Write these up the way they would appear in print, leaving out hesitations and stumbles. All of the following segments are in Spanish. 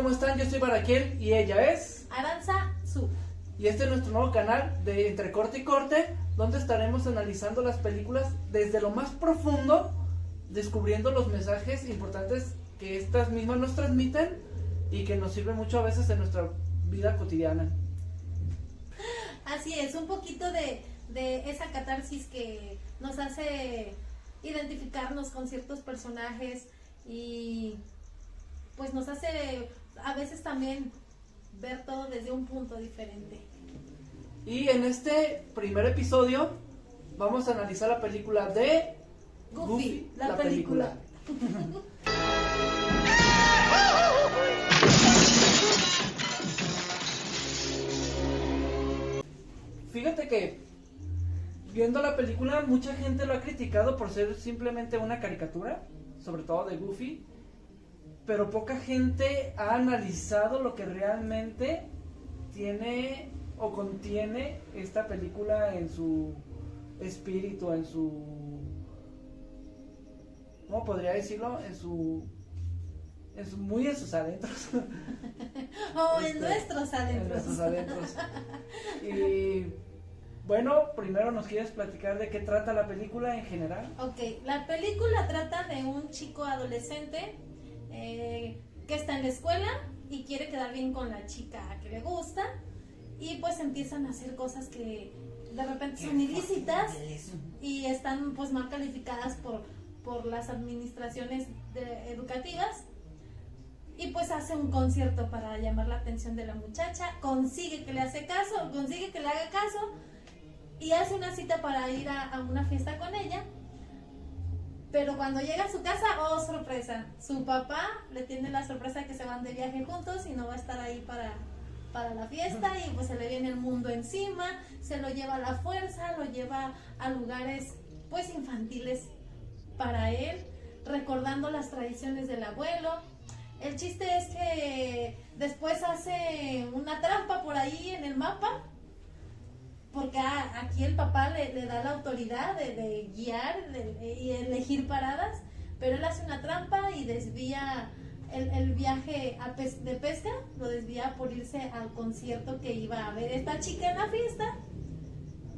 ¿cómo están? Yo soy Baraquiel y ella es Aranza Su. Y este es nuestro nuevo canal de Entre Corte y Corte, donde estaremos analizando las películas desde lo más profundo, descubriendo los mensajes importantes que estas mismas nos transmiten y que nos sirven mucho a veces en nuestra vida cotidiana. Así es, un poquito de esa catarsis que nos hace identificarnos con ciertos personajes y pues nos hace a veces también ver todo desde un punto diferente. Y en este primer episodio vamos a analizar la película de Goofy, la película. Fíjate que viendo la película mucha gente lo ha criticado por ser simplemente una caricatura, sobre todo de Goofy, pero poca gente ha analizado lo que realmente tiene o contiene esta película en su espíritu, en su, ¿cómo podría decirlo? Muy en sus adentros. En nuestros adentros. En nuestros adentros. Y bueno, primero nos quieres platicar de qué trata la película en general. Ok, la película trata de un chico adolescente que está en la escuela y quiere quedar bien con la chica que le gusta, y pues empiezan a hacer cosas que de repente son ilícitas y están pues mal calificadas por las administraciones educativas. Y pues hace un concierto para llamar la atención de la muchacha, consigue que le haga caso y hace una cita para ir a una fiesta con ella. Pero cuando llega a su casa, oh sorpresa, su papá le tiene la sorpresa de que se van de viaje juntos y no va a estar ahí para la fiesta, y pues se le viene el mundo encima, se lo lleva a la fuerza, lo lleva a lugares pues infantiles para él, recordando las tradiciones del abuelo. El chiste es que después hace una trampa por ahí en el mapa, porque aquí el papá le da la autoridad de guiar y elegir paradas, pero él hace una trampa y desvía el viaje de pesca, lo desvía por irse al concierto que iba a ver esta chica en la fiesta,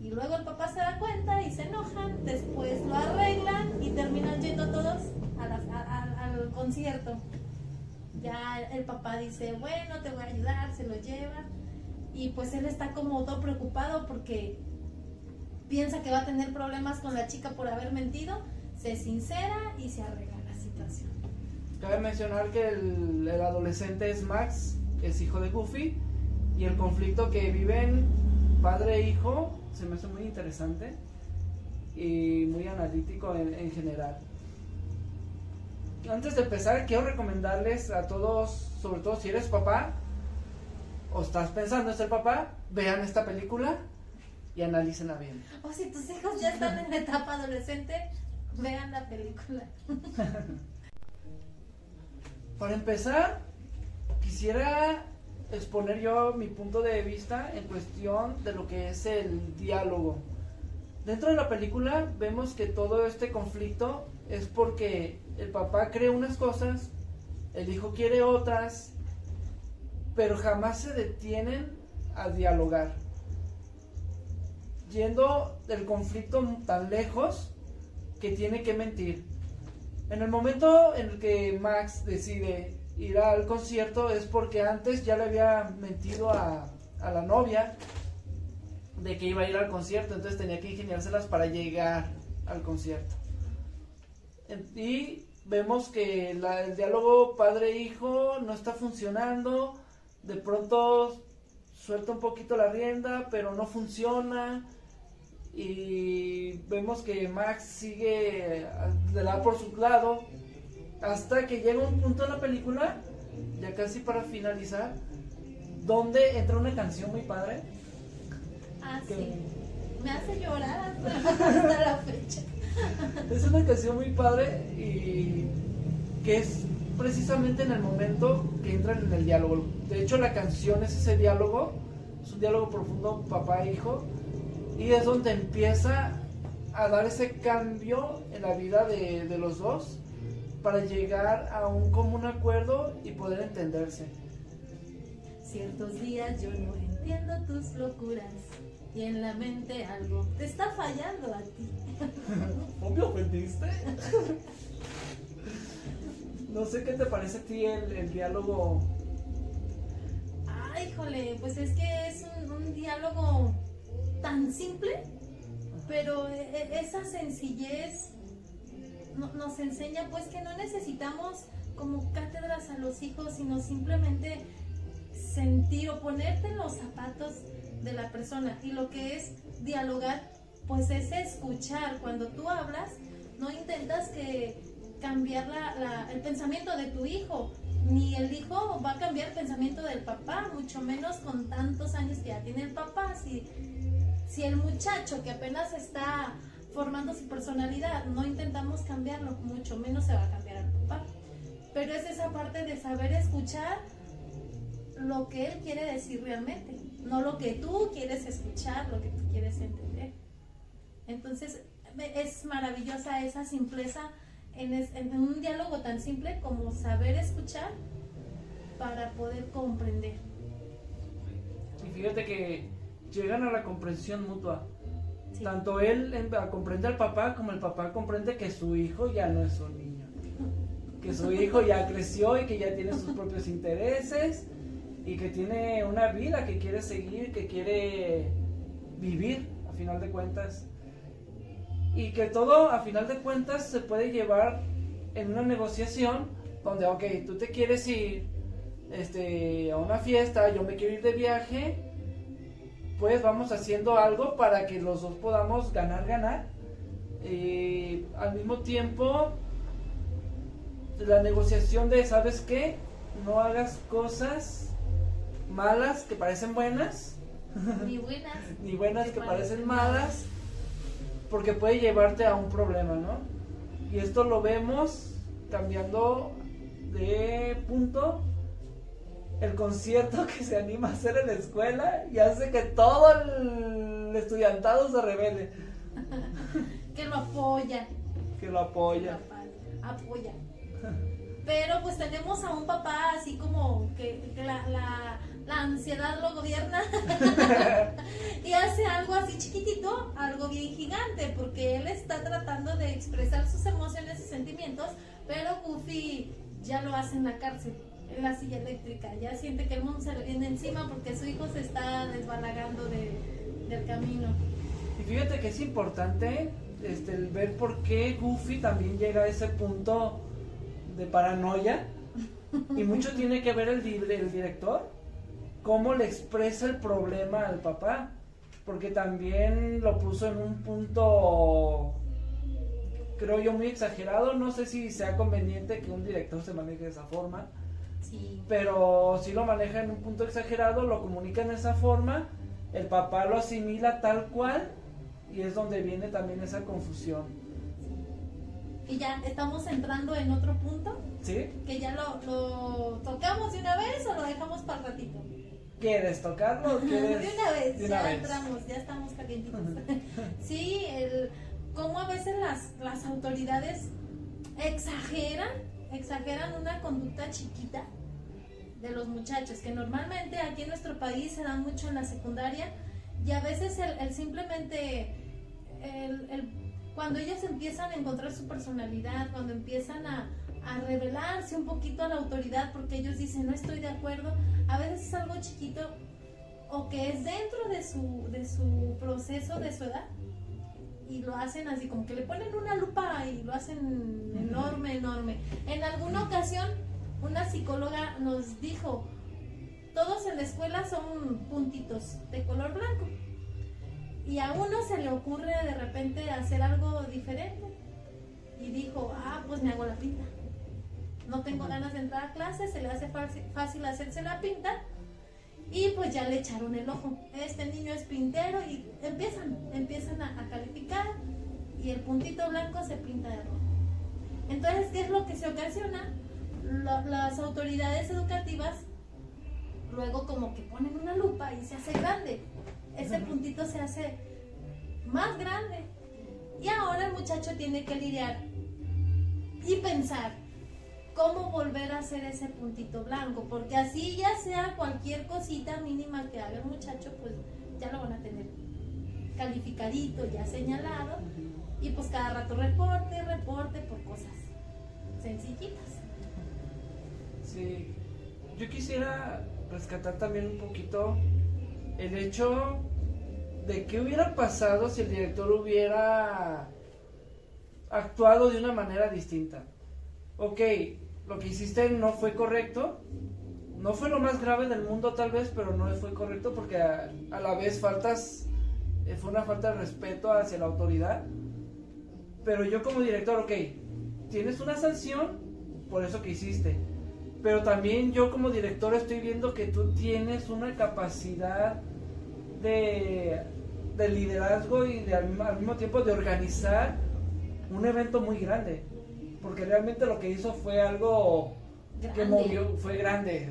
y luego el papá se da cuenta y se enojan, después lo arreglan y terminan yendo todos al concierto. Ya el papá dice, bueno, te voy a ayudar, se lo lleva. Y pues él está como todo preocupado porque piensa que va a tener problemas con la chica por haber mentido. Se sincera y se arregla la situación. Cabe mencionar que el adolescente es Max, es hijo de Goofy, y el conflicto que viven padre e hijo se me hace muy interesante y muy analítico en general. Antes de empezar, quiero recomendarles a todos, sobre todo si eres papá o estás pensando en ser papá, vean esta película y analícenla bien. O si tus hijos ya están en la etapa adolescente, vean la película. Para empezar, quisiera exponer yo mi punto de vista en cuestión de lo que es el diálogo. Dentro de la película vemos que todo este conflicto es porque el papá cree unas cosas, el hijo quiere otras, pero jamás se detienen a dialogar, yendo del conflicto tan lejos que tiene que mentir. En el momento en el que Max decide ir al concierto es porque antes ya le había mentido a la novia de que iba a ir al concierto, entonces tenía que ingeniárselas para llegar al concierto. Y vemos que el diálogo padre-hijo no está funcionando, de pronto suelta un poquito la rienda, pero no funciona, y vemos que Max sigue de lado por su lado, hasta que llega un punto en la película, ya casi para finalizar, donde entra una canción muy padre. Sí, me hace llorar hasta la fecha. Es una canción muy padre y que es precisamente en el momento que entran en el diálogo. De hecho, la canción es ese diálogo, es un diálogo profundo papá-hijo, y es donde empieza a dar ese cambio en la vida de los dos para llegar a un común acuerdo y poder entenderse. Ciertos días yo no entiendo tus locuras y en la mente algo te está fallando a ti. ¿No me ofendiste? No sé qué te parece a ti el diálogo. Ay, híjole, pues es que es un diálogo tan simple, pero esa sencillez nos enseña pues que no necesitamos como cátedras a los hijos, sino simplemente sentir o ponerte en los zapatos de la persona. Y lo que es dialogar, pues es escuchar. Cuando tú hablas, no intentas cambiar el pensamiento de tu hijo, ni el hijo va a cambiar el pensamiento del papá, mucho menos con tantos años que ya tiene el papá. Si el muchacho que apenas está formando su personalidad, no intentamos cambiarlo, mucho menos se va a cambiar al papá. Pero es esa parte de saber escuchar lo que él quiere decir realmente, no lo que tú quieres escuchar, lo que tú quieres entender. Entonces es maravillosa esa simpleza en un diálogo tan simple como saber escuchar para poder comprender. Y fíjate que llegan a la comprensión mutua. Sí. Tanto él comprende al papá como el papá comprende que su hijo ya no es un niño. Que su hijo ya creció y que ya tiene sus propios intereses y que tiene una vida que quiere seguir, que quiere vivir a final de cuentas. Y que todo a final de cuentas se puede llevar en una negociación donde, ok, tú te quieres ir a una fiesta, yo me quiero ir de viaje, pues vamos haciendo algo para que los dos podamos ganar. Y al mismo tiempo, la negociación de, ¿sabes qué? No hagas cosas malas que parecen buenas, ni buenas que parecen malas, porque puede llevarte a un problema, ¿no? Y esto lo vemos cambiando de punto el concierto que se anima a hacer en la escuela y hace que todo el estudiantado se rebele. Que lo apoya. Apoya. Pero pues tenemos a un papá así como que la ansiedad lo gobierna y hace algo así chiquitito, algo bien gigante, porque él está tratando de expresar sus emociones y sentimientos, pero Goofy ya lo hace en la cárcel, en la silla eléctrica, ya siente que el mundo se le viene encima porque su hijo se está desbalagando del camino. Y fíjate que es importante el ver por qué Goofy también llega a ese punto de paranoia, y mucho tiene que ver el director, cómo le expresa el problema al papá, porque también lo puso en un punto, creo yo, muy exagerado. No sé si sea conveniente que un director se maneje de esa forma, sí, pero si lo maneja en un punto exagerado, lo comunica en esa forma, el papá lo asimila tal cual, y es donde viene también esa confusión. Y ya estamos entrando en otro punto. ¿Sí? Que ya lo tocamos de una vez o lo dejamos para el ratito. ¿Quieres tocarlo o quieres? De una vez, de una ya vez. entramos, ya estamos calientitos. Sí, cómo a veces las autoridades exageran una conducta chiquita de los muchachos, que normalmente aquí en nuestro país se da mucho en la secundaria, y a veces el simplemente cuando ellos empiezan a encontrar su personalidad, cuando empiezan a rebelarse un poquito a la autoridad porque ellos dicen no estoy de acuerdo, a veces es algo chiquito o que es dentro de su proceso, de su edad, y lo hacen así como que le ponen una lupa y lo hacen enorme. En alguna ocasión una psicóloga nos dijo, todos en la escuela son puntitos de color blanco, y a uno se le ocurre de repente hacer algo diferente y dijo, pues me hago la pinta, no tengo ganas de entrar a clase, se le hace fácil hacerse la pinta, y pues ya le echaron el ojo, este niño es pintero, y empiezan a calificar, y el puntito blanco se pinta de rojo. Entonces, ¿qué es lo que se ocasiona? Las autoridades educativas luego como que ponen una lupa y se hace grande, ese puntito se hace más grande, y ahora el muchacho tiene que lidiar y pensar cómo volver a hacer ese puntito blanco, porque así ya sea cualquier cosita mínima que haga el muchacho, pues ya lo van a tener calificadito, ya señalado, y pues cada rato reporte por cosas sencillitas. Sí, yo quisiera rescatar también un poquito el hecho de qué hubiera pasado si el director hubiera actuado de una manera distinta. Ok, lo que hiciste no fue correcto, no fue lo más grave del mundo tal vez, pero no fue correcto porque a la vez fue una falta de respeto hacia la autoridad. Pero yo como director, ok, tienes una sanción por eso que hiciste, pero también yo como director estoy viendo que tú tienes una capacidad de liderazgo y al mismo tiempo de organizar un evento muy grande, porque realmente lo que hizo fue algo que movió, fue grande,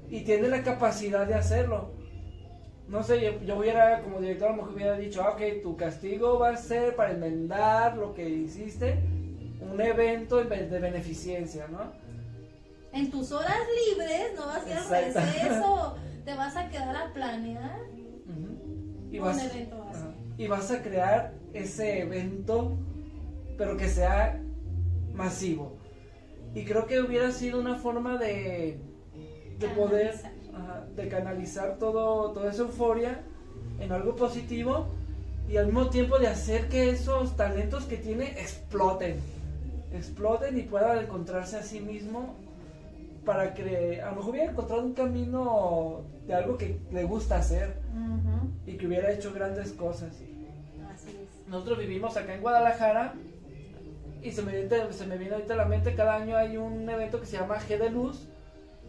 y tiene la capacidad de hacerlo. No sé, yo hubiera, como director, a lo mejor hubiera dicho, ok, tu castigo va a ser para enmendar lo que hiciste, un evento de beneficencia, ¿no? En tus horas libres no vas a ir al receso, te vas a quedar a planear y un evento así. Y vas a crear ese evento, pero que sea masivo. Y creo que hubiera sido una forma de poder, de canalizar toda esa euforia en algo positivo y al mismo tiempo de hacer que esos talentos que tiene exploten y pueda encontrarse a sí mismo para que a lo mejor hubiera encontrado un camino de algo que le gusta hacer y que hubiera hecho grandes cosas. Así es. Nosotros vivimos acá en Guadalajara y se me viene ahorita a la mente, cada año hay un evento que se llama G de Luz,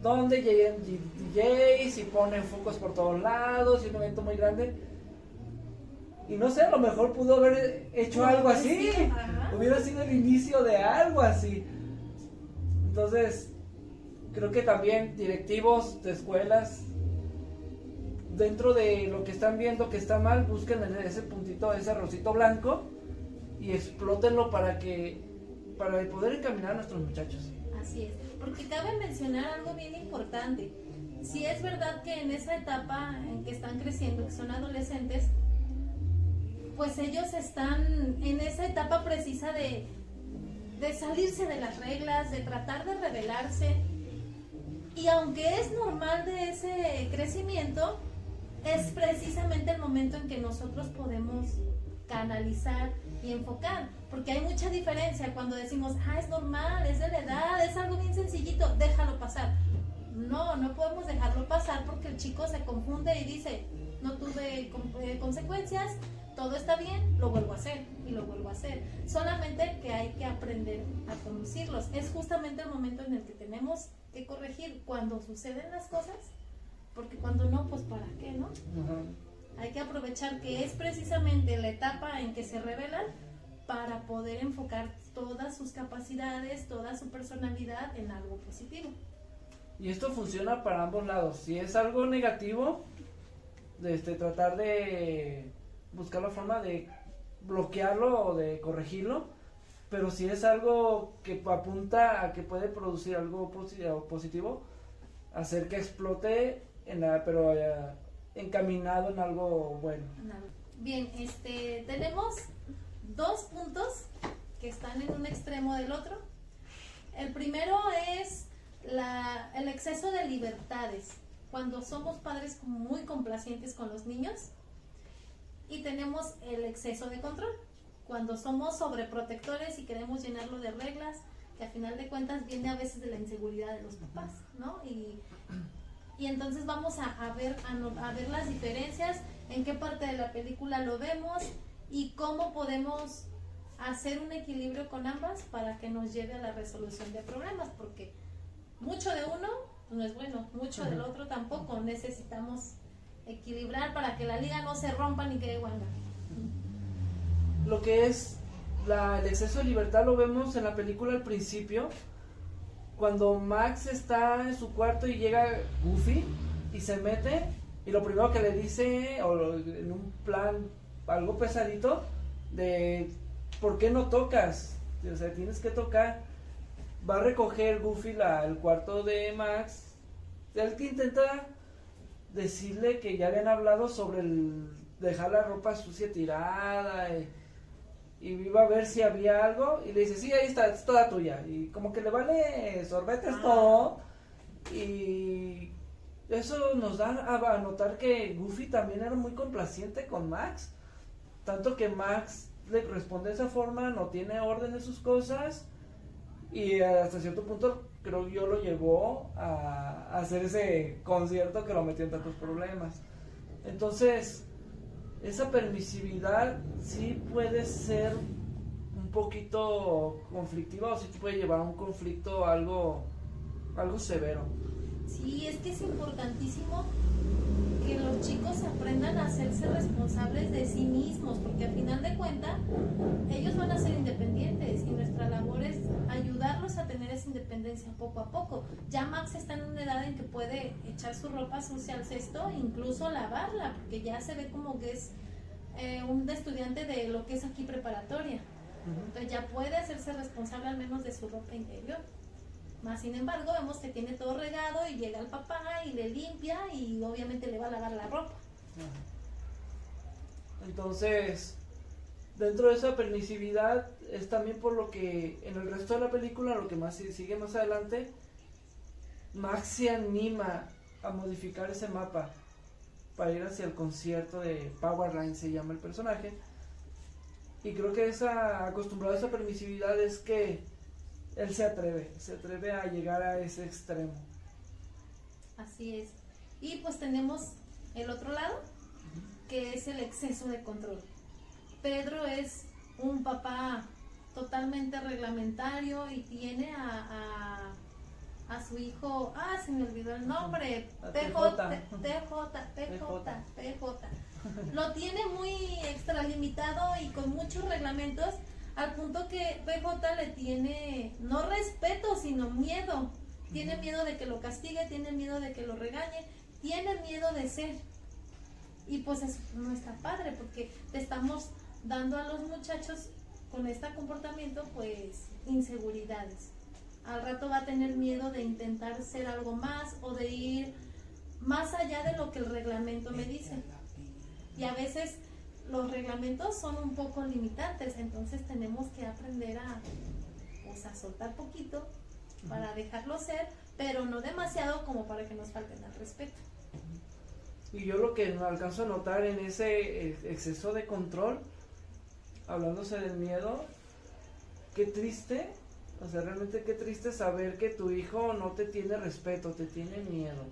donde llegan DJs y ponen focos por todos lados y un evento muy grande. Y no sé, a lo mejor pudo haber hecho algo así, hubiera sido el inicio de algo así. Entonces, creo que también directivos de escuelas, dentro de lo que están viendo que está mal, busquen ese puntito, ese arrocito blanco y explótenlo para poder encaminar a nuestros muchachos. Así es, porque cabe mencionar algo bien importante. Si es verdad que en esa etapa en que están creciendo, que son adolescentes, pues ellos están en esa etapa precisa de salirse de las reglas, de tratar de rebelarse. Y aunque es normal de ese crecimiento, es precisamente el momento en que nosotros podemos canalizar y enfocar, porque hay mucha diferencia cuando decimos, es normal, es de la edad, es algo bien sencillito, déjalo pasar. No podemos dejarlo pasar porque el chico se confunde y dice, no tuve consecuencias, todo está bien, lo vuelvo a hacer y lo vuelvo a hacer. Solamente que hay que aprender a conducirlos. Es justamente el momento en el que tenemos que corregir cuando suceden las cosas, porque cuando no, pues para qué, ¿no? Hay que aprovechar que es precisamente la etapa en que se revelan para poder enfocar todas sus capacidades, toda su personalidad en algo positivo. Y esto funciona para ambos lados. Si es algo negativo, tratar de buscar la forma de bloquearlo o de corregirlo, pero si es algo que apunta a que puede producir algo positivo, hacer que explote, pero encaminado en algo bueno. Bien, tenemos dos puntos que están en un extremo del otro. El primero es el exceso de libertades, cuando somos padres muy complacientes con los niños, y tenemos el exceso de control, cuando somos sobreprotectores y queremos llenarlo de reglas, que a final de cuentas viene a veces de la inseguridad de los papás, ¿no? Y entonces vamos a ver las diferencias, en qué parte de la película lo vemos y cómo podemos hacer un equilibrio con ambas para que nos lleve a la resolución de problemas, porque mucho de uno no es bueno, mucho del otro tampoco. Necesitamos equilibrar para que la liga no se rompa ni quede guanga. Lo que es el exceso de libertad lo vemos en la película al principio, cuando Max está en su cuarto y llega Goofy y se mete, y lo primero que le dice, o en un plan algo pesadito, de ¿por qué no tocas? O sea, tienes que tocar. va a recoger Goofy el cuarto de Max. Él que intenta decirle que ya habían hablado sobre el dejar la ropa sucia tirada y iba a ver si había algo y le dice, sí, ahí está, es toda tuya. Y como que le vale sorbetes todo. Y eso nos da a notar que Goofy también era muy complaciente con Max. Tanto que Max le responde de esa forma, no tiene orden en sus cosas. Y hasta cierto punto creo yo lo llevó a hacer ese concierto que lo metió en tantos problemas. Entonces, esa permisividad sí puede ser un poquito conflictiva o sí te puede llevar a un conflicto algo severo. Sí, es que es importantísimo que los chicos aprendan a hacerse responsables de sí mismos, porque al final de cuentas ellos van a ser independientes y nuestra labor es ayudarlos a tener esa independencia poco a poco. Ya Max está en una edad en que puede echar su ropa sucia al cesto e incluso lavarla, porque ya se ve como que es un estudiante de lo que es aquí preparatoria. Entonces ya puede hacerse responsable al menos de su ropa interior. Más sin embargo, vemos que tiene todo regado y llega el papá y le limpia y obviamente le va a lavar la ropa. Entonces, dentro de esa permisividad es también por lo que en el resto de la película, lo que más sigue más adelante, Max se anima a modificar ese mapa para ir hacia el concierto de Powerline, se llama el personaje. Y creo que acostumbrado a esa permisividad es que él se atreve a llegar a ese extremo. Así es. Y pues tenemos el otro lado, que es el exceso de control. Pedro es un papá totalmente reglamentario y tiene a su hijo, se me olvidó el nombre, PJ. Lo tiene muy extralimitado y con muchos reglamentos, al punto que PJ le tiene no respeto sino miedo. Tiene miedo de que lo castigue, tiene miedo de que lo regañe, tiene miedo de ser. Y pues eso no está padre, porque te estamos dando a los muchachos con este comportamiento pues inseguridades. Al rato va a tener miedo de intentar ser algo más o de ir más allá de lo que el reglamento me dice. Y a veces los reglamentos son un poco limitantes, entonces tenemos que aprender a soltar poquito para dejarlo ser, pero no demasiado como para que nos falten al respeto. Y yo lo que alcanzo a notar en ese exceso de control, hablándose del miedo, qué triste, o sea, realmente qué triste saber que tu hijo no te tiene respeto, te tiene miedo.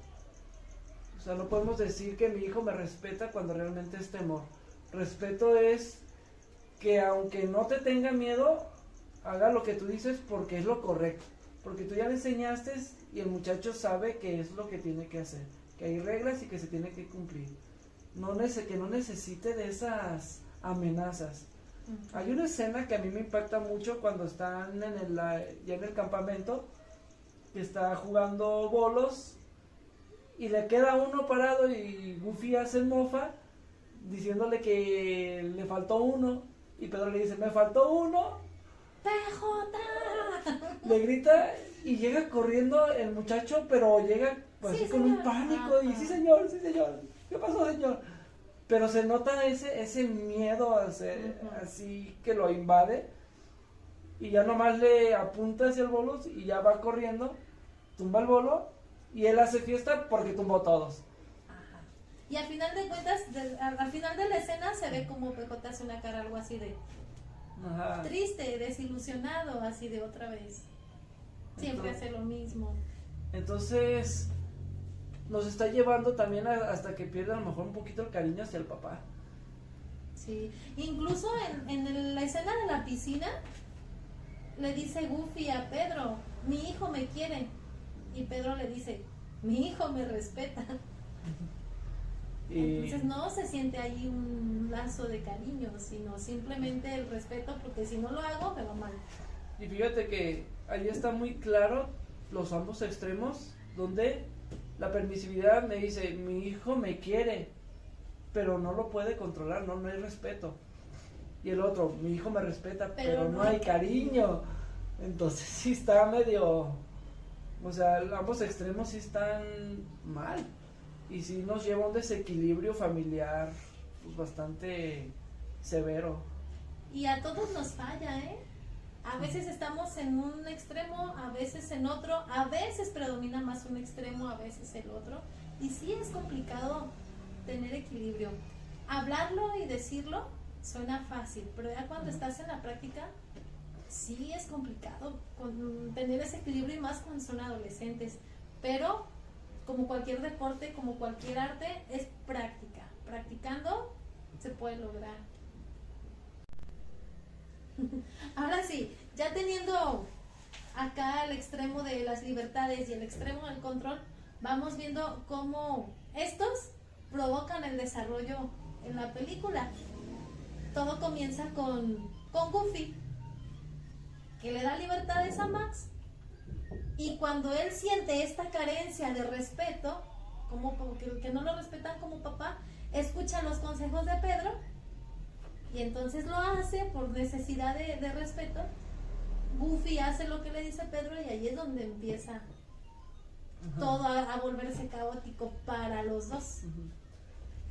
O sea, no podemos decir que mi hijo me respeta cuando realmente es temor. Respeto es que aunque no te tenga miedo, haga lo que tú dices porque es lo correcto. Porque tú ya le enseñaste y el muchacho sabe que es lo que tiene que hacer. Que hay reglas y que se tiene que cumplir. Que no necesite de esas amenazas. Hay una escena que a mí me impacta mucho cuando están ya en el campamento, que está jugando bolos y le queda uno parado y Goofy hace mofa diciéndole que le faltó uno y Pedro le dice, me faltó uno. ¡PJ! Le grita y llega corriendo el muchacho, pero llega pues, sí, así con un pánico. Y sí señor, ¿qué pasó señor? Pero se nota ese miedo así que lo invade y ya nomás le apunta hacia el bolo y ya va corriendo, tumba el bolo y él hace fiesta porque tumbó todos. Y al final de cuentas, al final de la escena se ve como PJ hace una cara algo así de triste, desilusionado, así de otra vez. Siempre hace lo mismo. Entonces nos está llevando también hasta que pierde a lo mejor un poquito el cariño hacia el papá. Sí, incluso en la escena de la piscina le dice Goofy a Pedro, mi hijo me quiere. Y Pedro le dice, mi hijo me respeta. Entonces no se siente ahí un lazo de cariño, sino simplemente el respeto, porque si no lo hago me va mal. Y fíjate que ahí está muy claro los ambos extremos, donde la permisividad me dice, mi hijo me quiere, pero no lo puede controlar, no hay respeto. Y el otro, mi hijo me respeta, pero no hay cariño. Entonces sí está medio, o sea, ambos extremos sí están mal. Y sí nos lleva a un desequilibrio familiar pues, bastante severo. Y a todos nos falla, ¿eh? A veces estamos en un extremo, a veces en otro, a veces predomina más un extremo, a veces el otro. Y sí es complicado tener equilibrio. Hablarlo y decirlo suena fácil, pero ya cuando estás en la práctica, sí es complicado tener ese equilibrio y más cuando son adolescentes. Pero como cualquier deporte, como cualquier arte, es práctica. Practicando se puede lograr. Ahora sí, ya teniendo acá el extremo de las libertades y el extremo del control, vamos viendo cómo estos provocan el desarrollo en la película. Todo comienza con Goofy, que le da libertades a Max, y cuando él siente esta carencia de respeto, como que no lo respetan como papá, escucha los consejos de Pedro y entonces lo hace por necesidad de respeto. Goofy hace lo que le dice Pedro y ahí es donde empieza todo a volverse caótico para los dos.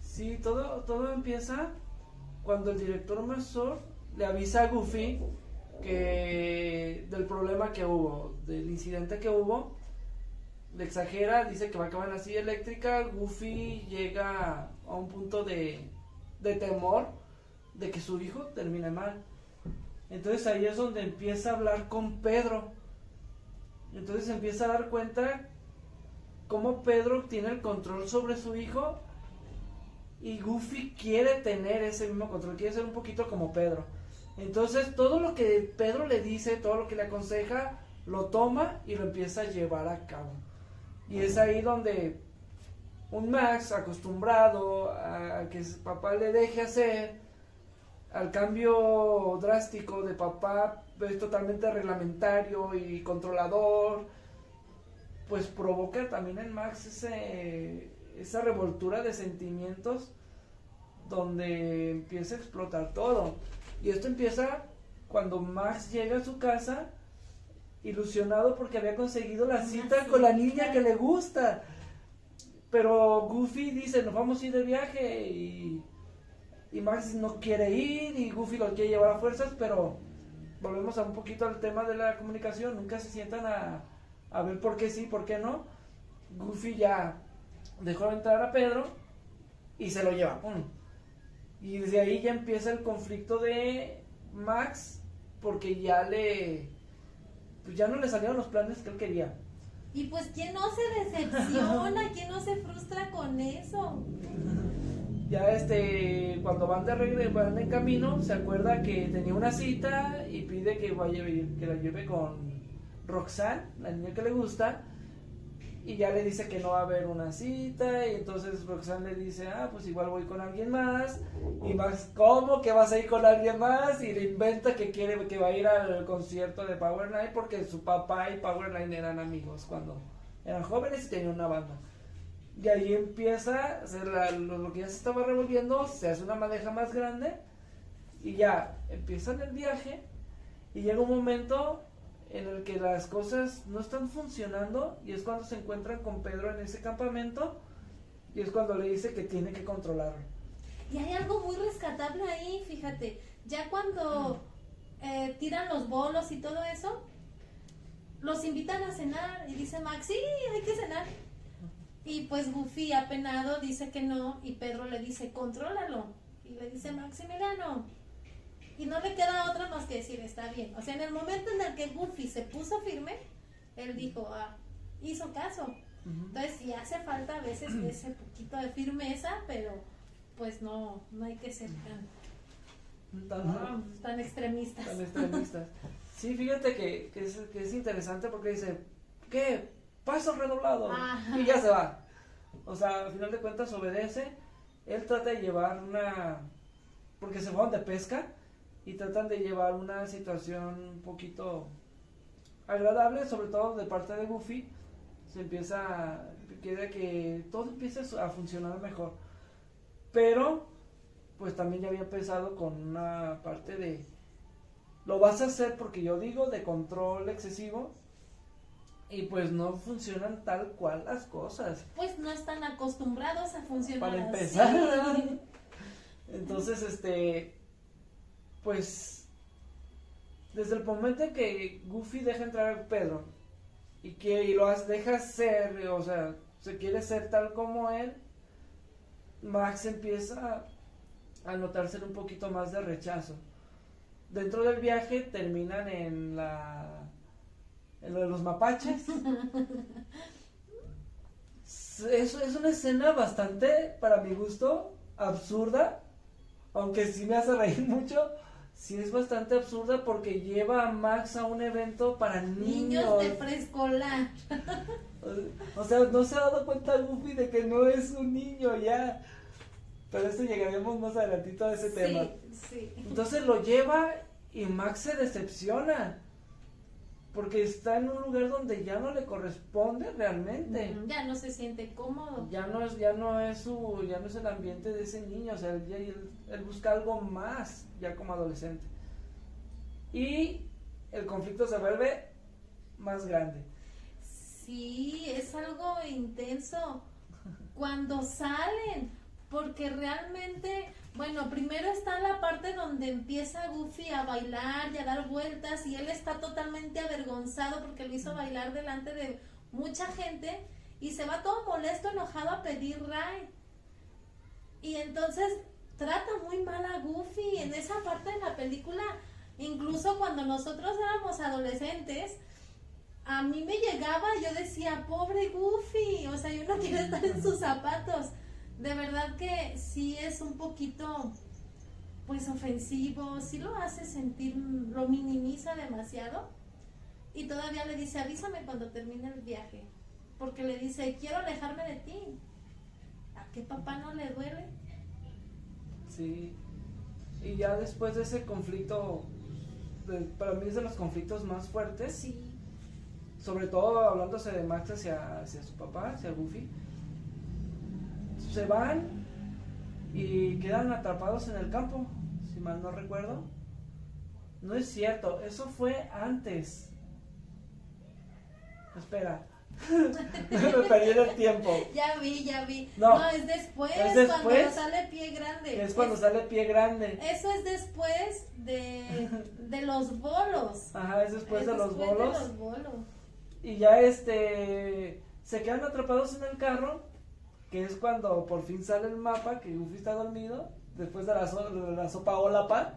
Sí, todo empieza cuando el director Masor le avisa a Goofy que del problema que hubo, del incidente que hubo, le exagera, dice que va a acabar en la silla eléctrica. Goofy llega a un punto de temor de que su hijo termine mal. Entonces ahí es donde empieza a hablar con Pedro. Entonces empieza a dar cuenta cómo Pedro tiene el control sobre su hijo y Goofy quiere tener ese mismo control, quiere ser un poquito como Pedro. Entonces todo lo que Pedro le dice, todo lo que le aconseja, lo toma y lo empieza a llevar a cabo. Y es ahí donde un Max acostumbrado a que su papá le deje hacer, al cambio drástico de papá, es totalmente reglamentario y controlador, pues provoca también en Max esa revoltura de sentimientos donde empieza a explotar todo. Y esto empieza cuando Max llega a su casa ilusionado porque había conseguido la cita con la niña que le gusta. Pero Goofy dice, nos vamos a ir de viaje y Max no quiere ir y Goofy lo quiere llevar a fuerzas, pero volvemos a un poquito al tema de la comunicación, nunca se sientan a ver por qué sí, por qué no. Goofy ya dejó entrar a Pedro y se lo lleva, ¡pum! Y desde ahí ya empieza el conflicto de Max porque pues ya no le salieron los planes que él quería. Y pues ¿quién no se decepciona? ¿Quién no se frustra con eso? Ya cuando van en camino, se acuerda que tenía una cita y pide que la lleve con Roxanne, la niña que le gusta, y ya le dice que no va a haber una cita, y entonces Roxanne le dice, pues igual voy con alguien más, y Max, ¿cómo que vas a ir con alguien más? Y le inventa que va a ir al concierto de Powerline porque su papá y Powerline eran amigos cuando eran jóvenes y tenían una banda. Y ahí empieza a hacer lo que ya se estaba revolviendo, se hace una madeja más grande y ya empiezan el viaje y llega un momento en el que las cosas no están funcionando y es cuando se encuentran con Pedro en ese campamento y es cuando le dice que tiene que controlarlo. Y hay algo muy rescatable ahí, fíjate, ya cuando tiran los bolos y todo eso, los invitan a cenar y dice Max, sí, hay que cenar. Y pues Goofy, apenado, dice que no y Pedro le dice, contrólalo. Y le dice Maximiliano. Y no le queda otra más que decir, está bien. O sea, en el momento en el que Goofy se puso firme, él dijo, hizo caso. Entonces sí hace falta a veces ese poquito de firmeza, pero pues no hay que ser tan extremistas. Tan extremistas. Sí, fíjate que es interesante porque dice, ¿qué? Paso redoblado. Ajá. Y ya se va. O sea, al final de cuentas obedece. Él trata de llevar porque se fueron de pesca y tratan de llevar una situación un poquito agradable, sobre todo de parte de Goofy. Quiere que todo empiece a funcionar mejor. Pero pues también ya había empezado con una parte lo vas a hacer porque yo digo de control excesivo y pues no funcionan tal cual las cosas. Pues no están acostumbrados a funcionar Para empezar, así. Entonces, pues, desde el momento en que Goofy deja entrar a Pedro y lo deja ser, o sea, se quiere ser tal como él, Max empieza a notarse un poquito más de rechazo. Dentro del viaje terminan en lo de los mapaches. Es una escena bastante, para mi gusto, absurda, aunque sí me hace reír mucho. Sí es bastante absurda porque lleva a Max a un evento para niños de preescolar. O sea, no se ha dado cuenta Goofy de que no es un niño ya. Pero esto llegaremos más adelantito a ese tema. Sí. Entonces lo lleva y Max se decepciona. Porque está en un lugar donde ya no le corresponde realmente. Ya no se siente cómodo. Ya no es el ambiente de ese niño. O sea, él busca algo más ya como adolescente. Y el conflicto se vuelve más grande. Sí, es algo intenso. Cuando salen, porque realmente, bueno, primero está la parte donde empieza Goofy a bailar y a dar vueltas y él está totalmente avergonzado porque lo hizo bailar delante de mucha gente y se va todo molesto, enojado a pedir ride. Y entonces trata muy mal a Goofy en esa parte de la película. Incluso cuando nosotros éramos adolescentes, a mí me llegaba, yo decía, pobre Goofy, o sea, yo no quiero estar en sus zapatos. De verdad que sí es un poquito, pues, ofensivo, sí lo hace sentir, lo minimiza demasiado. Y todavía le dice, avísame cuando termine el viaje, porque le dice, quiero alejarme de ti. ¿A qué papá no le duele? Sí, y ya después de ese conflicto, para mí es de los conflictos más fuertes. Sí. Sobre todo hablándose de Max hacia su papá, hacia Goofy. Se van y quedan atrapados en el campo, si mal no recuerdo. No es cierto, eso fue antes. Espera, me perdí el tiempo. Ya vi. No, es después, después, cuando sale Pie Grande. Es cuando sale Pie Grande. Eso es después de los bolos. Ajá, es después de los después bolos. de los bolos. Y ya se quedan atrapados en el carro, que es cuando por fin sale el mapa, que Goofy está dormido, después de la sopa Olapa,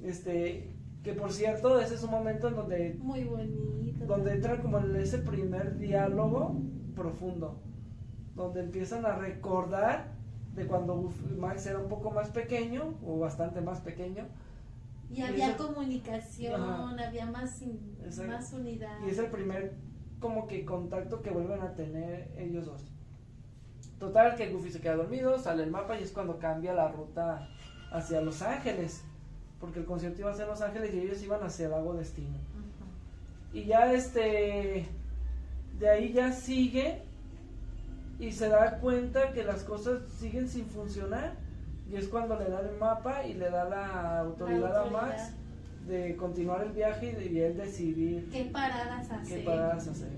que por cierto, ese es un momento en donde... Muy bonito. Donde entra como en ese primer diálogo profundo, donde empiezan a recordar de cuando Max era un poco más pequeño, o bastante más pequeño. Y había comunicación, había más unidad. Y es el primer como que contacto que vuelven a tener ellos dos. Total, que Goofy se queda dormido, sale el mapa y es cuando cambia la ruta hacia Los Ángeles, porque el concierto iba a ser en Los Ángeles y ellos iban hacia el Lago Destino. Y ya de ahí ya sigue y se da cuenta que las cosas siguen sin funcionar y es cuando le da el mapa y le da la autoridad a Max de continuar el viaje y él decidir qué paradas hacer.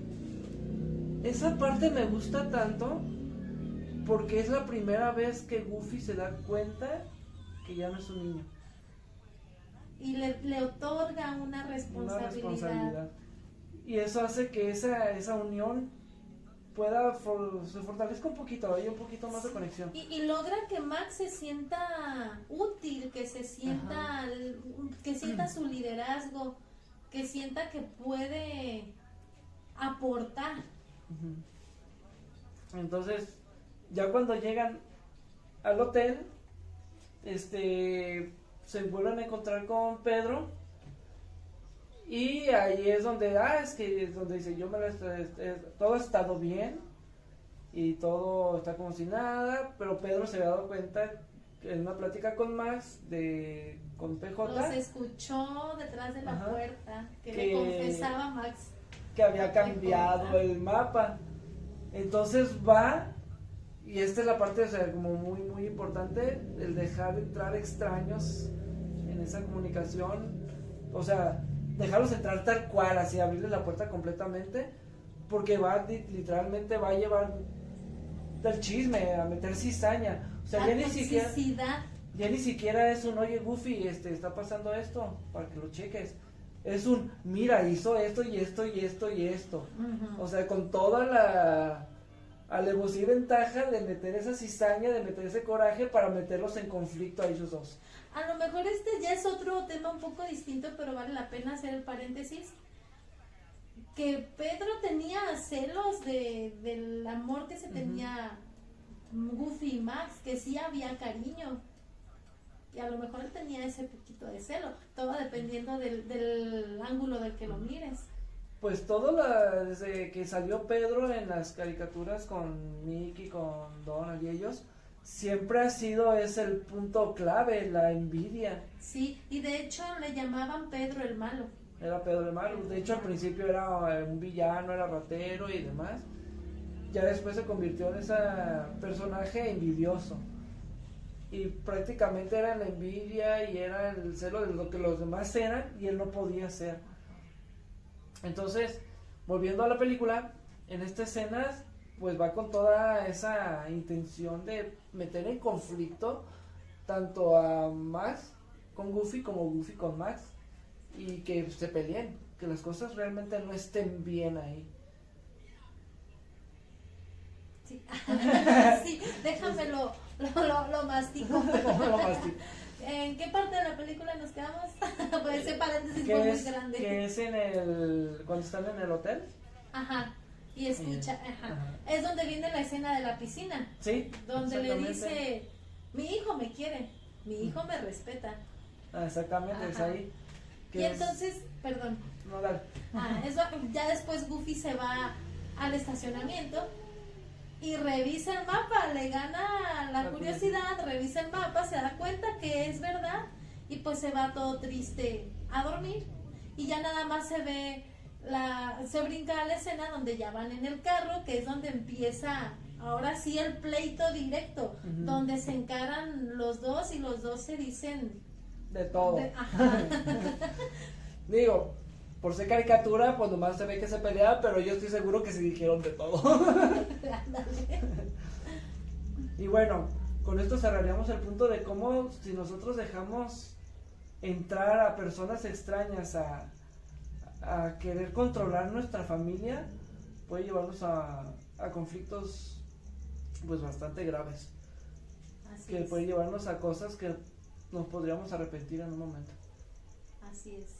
Esa parte me gusta tanto porque es la primera vez que Goofy se da cuenta que ya no es un niño. Y le otorga una responsabilidad. Y eso hace que esa unión se fortalezca un poquito, haya un poquito más de conexión. Y logra que Max se sienta útil, que sienta su liderazgo, que sienta que puede aportar. Entonces, ya cuando llegan al hotel, se vuelven a encontrar con Pedro. Y ahí es donde, donde dice, todo ha estado bien y todo está como si nada, pero Pedro se había dado cuenta en una plática con Max, con PJ. Los escuchó detrás de la puerta, que le confesaba a Max que había cambiado el mapa. Entonces va, y esta es la parte, o sea, como muy, muy importante, el dejar entrar extraños en esa comunicación. O sea, dejarlos entrar tal cual, así abrirles la puerta completamente, porque literalmente va a llevar del chisme, a meter cizaña. O sea, ya ni siquiera es un, oye Goofy, está pasando esto, para que lo cheques. Es un, mira, hizo esto y esto y esto y esto. Uh-huh. O sea, con toda la alevosía y ventaja de meter esa cizaña, de meter ese coraje para meterlos en conflicto a ellos dos. A lo mejor ya es otro tema un poco distinto, pero vale la pena hacer el paréntesis. Que Pedro tenía celos del amor que se tenía Goofy y Max, que sí había cariño. Y a lo mejor él tenía ese poquito de celo, todo dependiendo del ángulo del que lo mires. Pues desde que salió Pedro en las caricaturas con Mickey, con Donald y ellos, siempre ha sido ese el punto clave, la envidia. Sí, y de hecho le llamaban Pedro el malo. Era Pedro el malo, de hecho al principio era un villano, era ratero y demás. Ya después se convirtió en ese personaje envidioso. Y prácticamente era la envidia y era el celo de lo que los demás eran y él no podía ser. Entonces, volviendo a la película, en esta escena pues va con toda esa intención de meter en conflicto tanto a Max con Goofy como Goofy con Max, y que se peleen, que las cosas realmente no estén bien ahí. Sí, sí, déjamelo, lo mastico. Lo mastico. ¿En qué parte de la película nos quedamos? Pues ese paréntesis fue muy grande. Que es cuando están en el hotel. Ajá, y escucha, ajá. Es donde viene la escena de la piscina. Sí. Donde le dice, mi hijo me quiere, mi hijo me respeta. Exactamente, ajá. Es ahí. Y entonces, perdón. No, dale. Ya después Goofy se va al estacionamiento y revisa el mapa, le gana la curiosidad, revisa el mapa, se da cuenta que es verdad y pues se va todo triste a dormir, y ya nada más se ve se brinca a la escena donde ya van en el carro, que es donde empieza ahora sí el pleito directo, donde se encaran los dos y los dos se dicen de todo. Digo, por ser caricatura, pues nomás se ve que se peleaban, pero yo estoy seguro que se dijeron de todo. Y bueno, con esto cerraríamos el punto de cómo si nosotros dejamos entrar a personas extrañas a querer controlar nuestra familia, puede llevarnos a conflictos pues bastante graves. Así que es. Puede llevarnos a cosas que nos podríamos arrepentir en un momento. Así es.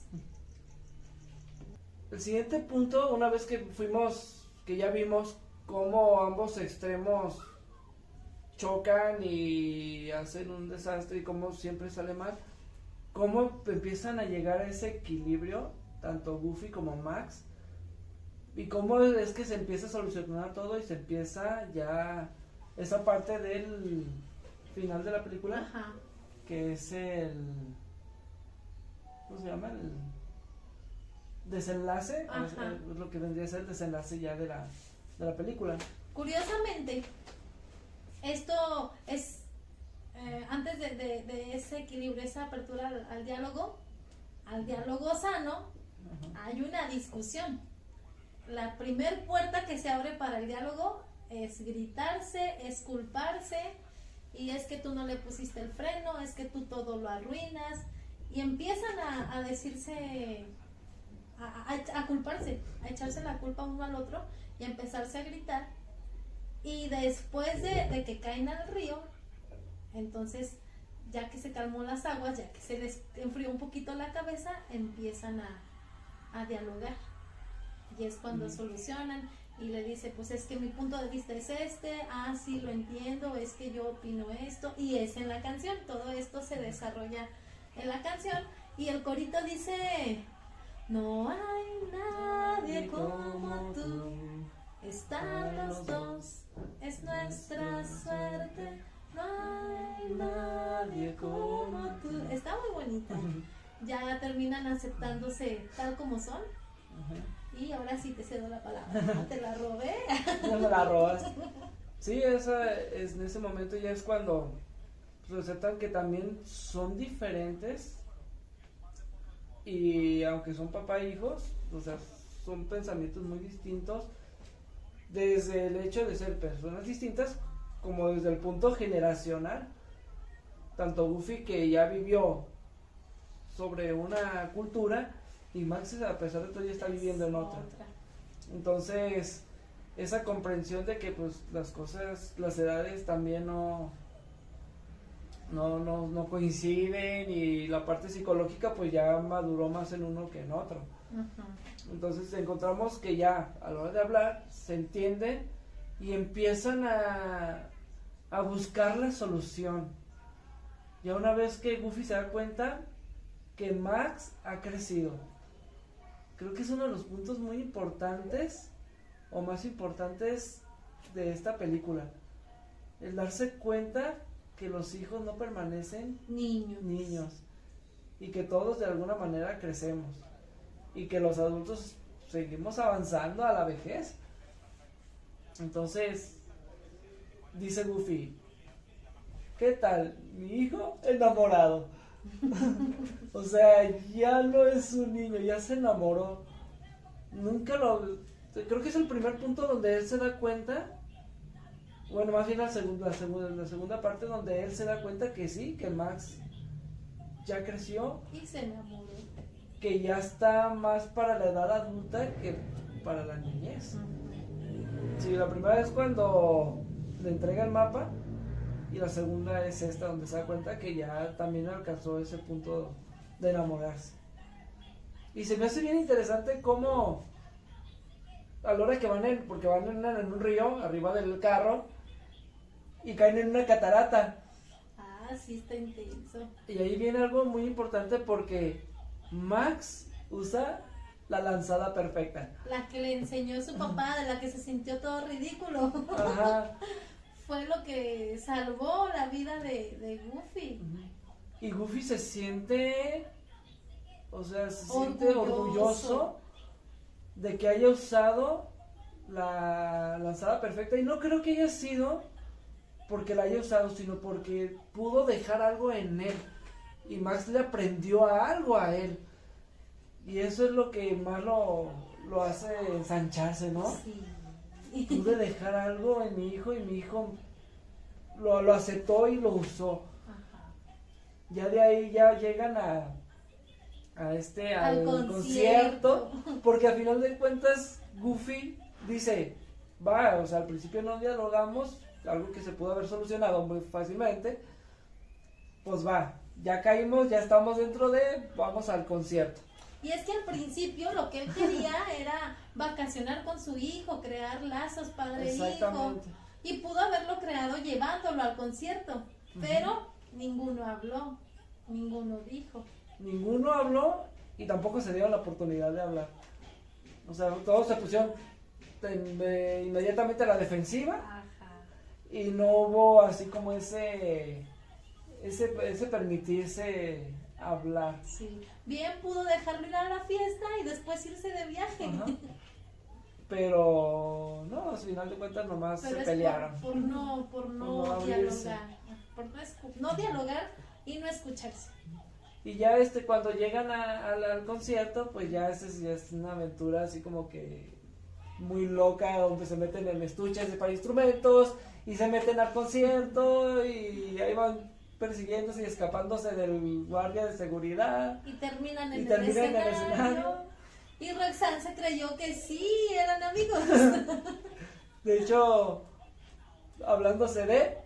El siguiente punto, una vez que ya vimos cómo ambos extremos chocan y hacen un desastre y cómo siempre sale mal, cómo empiezan a llegar a ese equilibrio, tanto Goofy como Max, y cómo es que se empieza a solucionar todo y se empieza ya esa parte del final de la película. Ajá. Que es ¿cómo se llama? El desenlace. Es lo que vendría a ser el desenlace ya de la película. Curiosamente, esto es antes de ese equilibrio, esa apertura al diálogo sano, hay una discusión. La primer puerta que se abre para el diálogo es gritarse, es culparse, y es que tú no le pusiste el freno, es que tú todo lo arruinas, y empiezan a decirse, a culparse, a echarse la culpa uno al otro y a empezarse a gritar. Y después de que caen al río, entonces ya que se calmó las aguas, ya que se les enfrió un poquito la cabeza, empiezan a dialogar, y es cuando solucionan. Y le dice, pues es que mi punto de vista es sí lo entiendo, es que yo opino esto, y es en la canción, todo esto se desarrolla en la canción, y el corito dice, no hay nadie como tú, están los dos, es nuestra suerte, no hay nadie como tú. Está muy bonita. Ya terminan aceptándose tal como son. Y ahora sí te cedo la palabra. ¿No te la robé? No me la robas. Sí, en ese momento ya es cuando pues, aceptan que también son diferentes, y aunque son papá e hijos, o sea, son pensamientos muy distintos desde el hecho de ser personas distintas como desde el punto generacional. Tanto Goofy, que ya vivió sobre una cultura, y Max, a pesar de todo, ya está viviendo en otra. Entonces, esa comprensión de que pues las cosas, las edades también no coinciden, y la parte psicológica pues ya maduró más en uno que en otro. Uh-huh. Entonces encontramos que ya a la hora de hablar se entienden y empiezan a buscar la solución. Ya una vez que Goofy se da cuenta que Max ha crecido, creo que es uno de los puntos muy importantes o más importantes de esta película, el darse cuenta que los hijos no permanecen niños y que todos de alguna manera crecemos y que los adultos seguimos avanzando a la vejez. Entonces dice Goofy, ¿qué tal? Mi hijo enamorado. O sea, ya no es un niño, ya se enamoró. Creo que es el primer punto donde él se da cuenta. Bueno, más bien la segunda parte donde él se da cuenta que sí, que Max ya creció. Y se enamoró. Que ya está más para la edad adulta que para la niñez. Uh-huh. Sí, la primera es cuando le entrega el mapa, y la segunda es esta donde se da cuenta que ya también alcanzó ese punto de enamorarse. Y se me hace bien interesante cómo a la hora que porque van en un río arriba del carro y caen en una catarata. Ah, sí, está intenso. Y ahí viene algo muy importante porque Max usa la lanzada perfecta. La que le enseñó su papá, de la que se sintió todo ridículo. Ajá. Fue lo que salvó la vida de Goofy. Y Goofy se siente, siente orgulloso de que haya usado la lanzada perfecta. Y no creo que haya sido porque la haya usado, sino porque pudo dejar algo en él. Y Max le aprendió algo a él. Y eso es lo que más lo hace ensancharse, ¿no? Sí. Pude dejar algo en mi hijo y mi hijo lo aceptó y lo usó. Ajá. Ya de ahí ya llegan al concierto, porque al final de cuentas Goofy dice, al principio no dialogamos, algo que se pudo haber solucionado muy fácilmente, pues ya caímos, ya estamos vamos al concierto. Y es que al principio lo que él quería era vacacionar con su hijo, crear lazos padre-hijo. Y pudo haberlo creado llevándolo al concierto. Pero ninguno habló, ninguno dijo. Ninguno habló y tampoco se dieron la oportunidad de hablar. O sea, todos se pusieron inmediatamente a la defensiva. Ajá. Y no hubo así como ese permitirse hablar. Sí. Bien pudo dejarlo ir a la fiesta y después irse de viaje. Ajá. Pero no, al final de cuentas nomás se pelearon. Por no dialogar. No dialogar y no escucharse. Y ya cuando llegan al concierto, pues ya es una aventura así como que muy loca, donde se meten en estuches para instrumentos y se meten al concierto y ahí van persiguiéndose y escapándose del guardia de seguridad. Y terminan en el escenario. Y Roxanne se creyó que sí, eran amigos. De hecho, hablándose de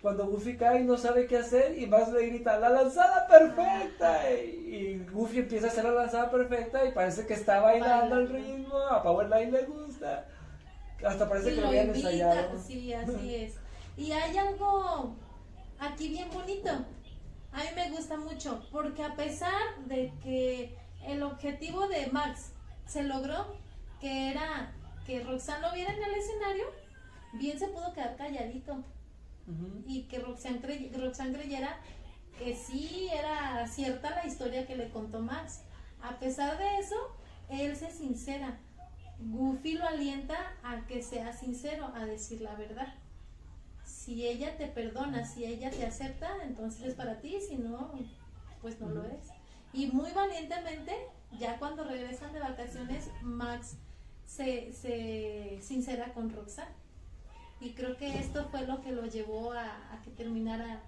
cuando Goofy cae y no sabe qué hacer, y Max le grita, ¡la lanzada perfecta! Y Goofy empieza a hacer la lanzada perfecta y parece que está bailando al ritmo, a Powerline le gusta. Hasta parece que lo habían ensayado. Sí, así es. Y hay algo aquí bien bonito. A mí me gusta mucho, porque a pesar de que el objetivo de Max se logró, que era que Roxanne lo viera en el escenario, bien se pudo quedar calladito. Uh-huh. Y que Roxanne creyera que sí era cierta la historia que le contó Max. A pesar de eso, él se sincera. Goofy lo alienta a que sea sincero, a decir la verdad. Si ella te perdona, si ella te acepta, entonces es para ti, si no, pues no lo es. Y muy valientemente, ya cuando regresan de vacaciones, Max se sincera con Roxanne. Y creo que esto fue lo que lo llevó a que terminara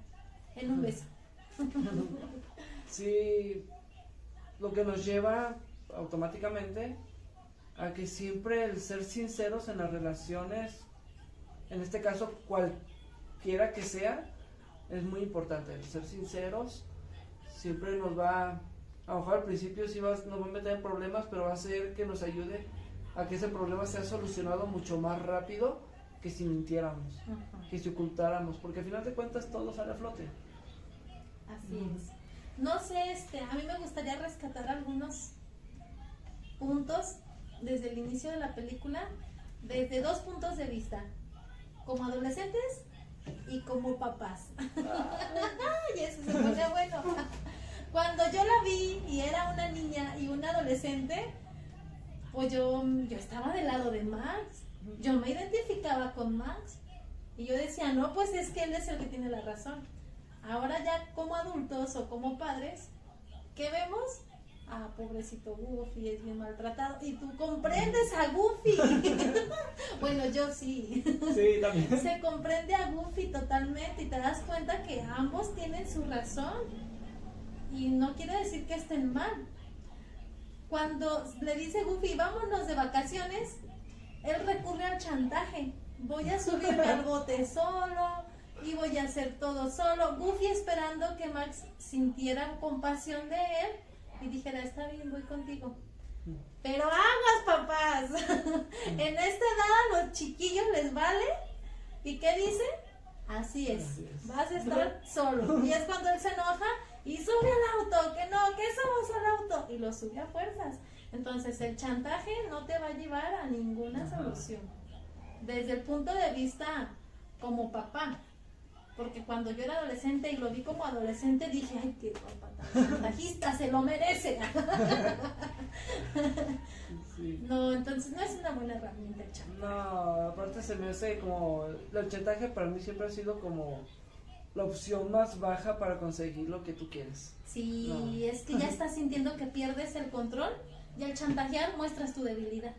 en un beso. Sí, lo que nos lleva automáticamente a que siempre el ser sinceros en las relaciones, en este caso cualquiera que sea, es muy importante. El ser sinceros siempre nos va, a lo mejor al principio sí nos va a meter en problemas, pero va a ser que nos ayude a que ese problema sea solucionado mucho más rápido que si mintiéramos, que si ocultáramos, porque al final de cuentas todo sale a flote. Así es. No sé, a mí me gustaría rescatar algunos puntos desde el inicio de la película, desde dos puntos de vista, como adolescentes y como papás. Y eso se pone bueno. Cuando yo la vi y era una niña y un adolescente, pues yo estaba del lado de Max. Yo me identificaba con Max. Y yo decía, no, pues es que él es el que tiene la razón. Ahora ya como adultos o como padres, ¿qué vemos? Ah, pobrecito Goofy, es bien maltratado. Y tú comprendes a Goofy. Bueno, yo sí. Sí, también. Se comprende a Goofy totalmente y te das cuenta que ambos tienen su razón. Y no quiere decir que estén mal. Cuando le dice Goofy, vámonos de vacaciones, él recurre al chantaje. Voy a subirme al bote solo y voy a hacer todo solo. Goofy esperando que Max sintiera compasión de él y dijera, está bien, voy contigo. Pero aguas, papás. En esta edad a los chiquillos les vale. ¿Y qué dice? Así es. Vas a estar solo. Y es cuando él se enoja y sube al auto. Que no, que subamos al auto. Y lo sube a fuerzas. Entonces el chantaje no te va a llevar a ninguna solución. Desde el punto de vista como papá. Porque cuando yo era adolescente y lo vi como adolescente, dije, ay, qué papá tan chantajista, se lo merece. Sí. No, entonces no es una buena herramienta el chantaje. No, aparte se me hace como, el chantaje para mí siempre ha sido como la opción más baja para conseguir lo que tú quieres. Sí, No. es que ya estás sintiendo que pierdes el control y al chantajear muestras tu debilidad.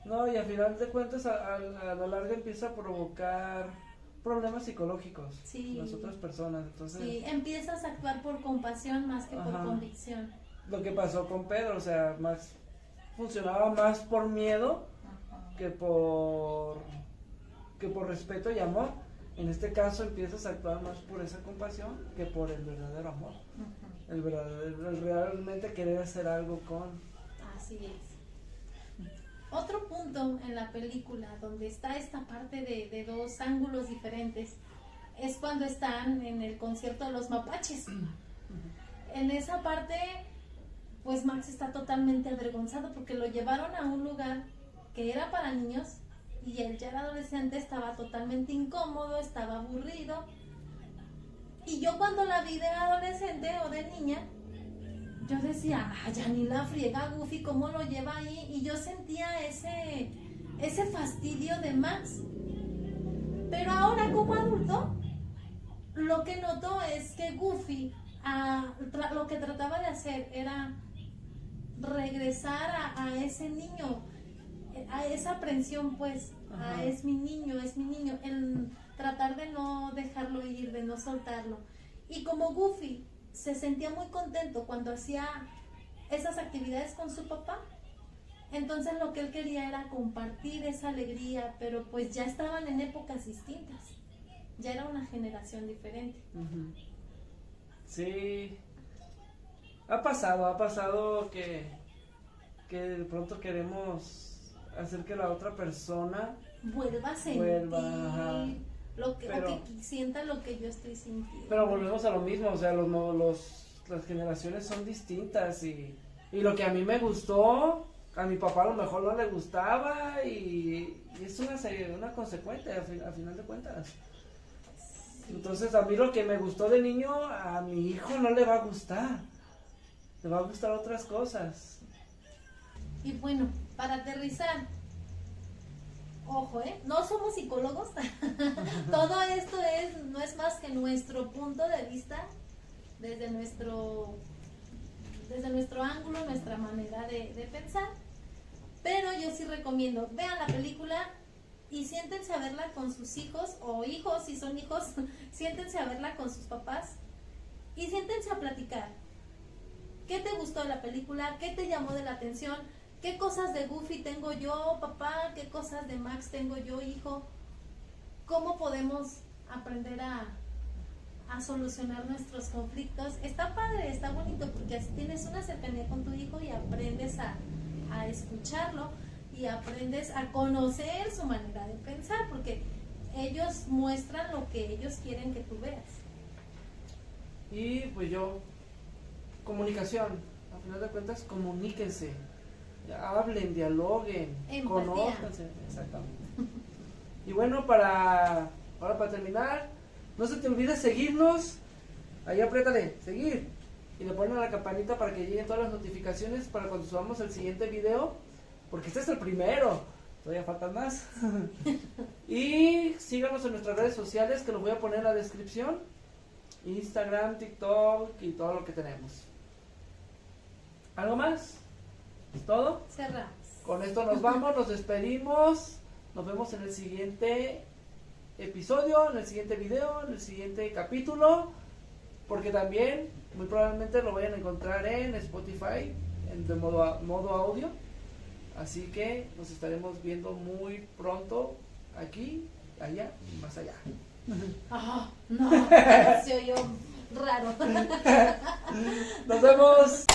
No, y al final de cuentas a la larga empieza a provocar problemas psicológicos Sí. en las otras personas. Entonces, Sí, empiezas a actuar por compasión más que por Ajá. convicción. lo que pasó con Pedro, o sea, más funcionaba más por miedo Ajá. que por respeto y amor. En este caso empiezas a actuar más por esa compasión que por el verdadero amor. Ajá. El realmente querer hacer algo con. Así es. Otro punto en la película donde está esta parte de dos ángulos diferentes es cuando están en el concierto de los mapaches. En esa parte, pues Max está totalmente avergonzado porque lo llevaron a un lugar que era para niños y él ya era adolescente, estaba totalmente incómodo, estaba aburrido. Y yo cuando la vi de adolescente o de niña, yo decía, ya ni la friega Goofy, ¿cómo lo lleva ahí? Y yo sentía ese fastidio de Max. Pero ahora como adulto, lo que noto es que Goofy lo que trataba de hacer era regresar a ese niño, a esa aprensión, pues, es mi niño, el tratar de no dejarlo ir, de no soltarlo. Y como Goofy se sentía muy contento cuando hacía esas actividades con su papá, entonces lo que él quería era compartir esa alegría, pero pues ya estaban en épocas distintas, ya era una generación diferente. Uh-huh. Sí, ha pasado que de pronto queremos hacer que la otra persona Vuelva a sentir ajá. lo que, Pero- o que sienta lo que yo estoy sintiendo. Pero volvemos a lo mismo, o sea, las generaciones son distintas y lo que a mí me gustó, a mi papá a lo mejor no le gustaba y es una consecuencia a final de cuentas. Sí. Entonces a mí lo que me gustó de niño, a mi hijo no le va a gustar, le va a gustar otras cosas. Y bueno, para aterrizar, ojo, no somos psicólogos. Todo esto no es más que nuestro punto de vista desde nuestro desde nuestro ángulo, nuestra manera de pensar. Pero yo sí recomiendo, vean la película y siéntense a verla con sus hijos, o hijos, si son hijos, siéntense a verla con sus papás y siéntense a platicar. ¿Qué te gustó de la película? ¿Qué te llamó de la atención? ¿Qué cosas de Goofy tengo yo, papá? ¿Qué cosas de Max tengo yo, hijo? ¿Cómo podemos aprender a solucionar nuestros conflictos? Está padre, está bonito, porque así tienes una cercanía con tu hijo y aprendes a escucharlo y aprendes a conocer su manera de pensar, porque ellos muestran lo que ellos quieren que tú veas. Y pues yo, comunicación, a final de cuentas, comuníquense, hablen, dialoguen, Empatía. conózcanse, exactamente. Y bueno, ahora para terminar, no se te olvide seguirnos, ahí apriétale, seguir, y le ponen a la campanita para que lleguen todas las notificaciones para cuando subamos el siguiente video, porque este es el primero, todavía faltan más. Y síganos en nuestras redes sociales, que los voy a poner en la descripción, Instagram, TikTok y todo lo que tenemos. ¿Algo más? ¿Es todo? Cerramos. Con esto nos vamos, nos despedimos, nos vemos en el siguiente episodio, en el siguiente video, en el siguiente capítulo, porque también muy probablemente lo vayan a encontrar en Spotify de modo audio, así que nos estaremos viendo muy pronto aquí, allá y más allá. No, se oyó raro. Nos vemos.